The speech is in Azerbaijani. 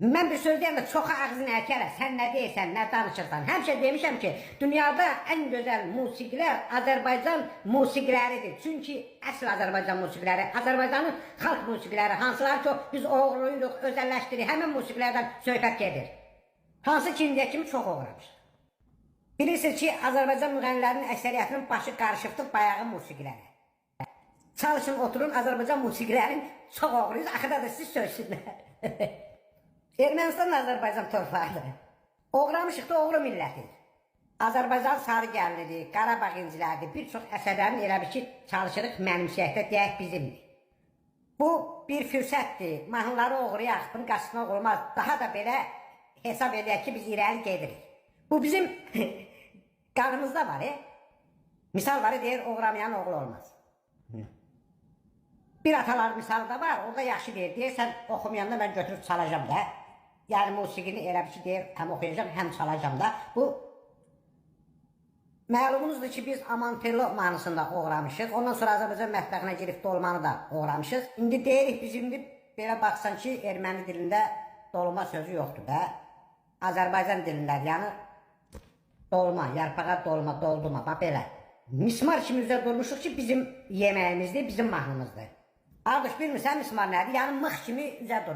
Mən bir söz deyəndə çox ağzını əkərə, sən nə deyirsən, nə danışırsan. Həmişə demişəm ki, dünyada ən gözəl musiqilər Azərbaycan musiqiləridir. Çünki əsl Azərbaycan musiqiləri, Azərbaycanın xalq musiqiləri, hansılar ki, biz oğruyuruq, özəlləşdiririk, həmin musiqilərdən söhbət gedir. Hansı ki, indiyə kimi çox oğramışıq. Bilirsiniz ki, Azərbaycan müğənnilərinin əksəriyyətinin başı qarışıqdır bayağı musiqilərə. Çalışın, oturun, Azərbaycan musiqilərin çox oğruyuz, axıda da siz sözsünlər. Ermənistan Azərbaycan torpağıdır. Oğramışıq da oğru millətidir. Azərbaycan sarı gəllidir, Qarabağ inciləridir. Bir çox əsərlərin elə bir ki, çalışırıq mənimsəkdə deyək bizimdir. Bu bir fürsətdir. Mahnıları oğrayaq, bunu qaçmaq olmaz. Daha da belə hesab edək ki, biz irəli gedirik. Bu bizim qanımızda var. Misal var, deyir, oğramayan oğlu olmaz. Bir atalar misalı da var, o da yaxşı deyir. Deyirsən, oxumayanda mən götürüb çalacam da. Yəni, musiqini elə bir ki, deyir, həm oxuyacam, həm çalacam da. Bu, məlumunuzdur ki, biz Amantello mahnısında oğramışıq. Ondan sonra Azərbaycan mətbəxinə girib dolmanı da oğramışıq. İndi deyirik, biz indi belə baxsan ki, erməni dilində dolma sözü yoxdur da. Azərbaycan dilində, yəni, dolma, yarpağa dolma, dolduma, bax belə. Mismar kimi üzrə durmuşuq ki, bizim yeməyimizdir, bizim mahnımızdır. Artıq bilmirsən mismar nədir? Yəni, mıx kimi üzə durmuşuq.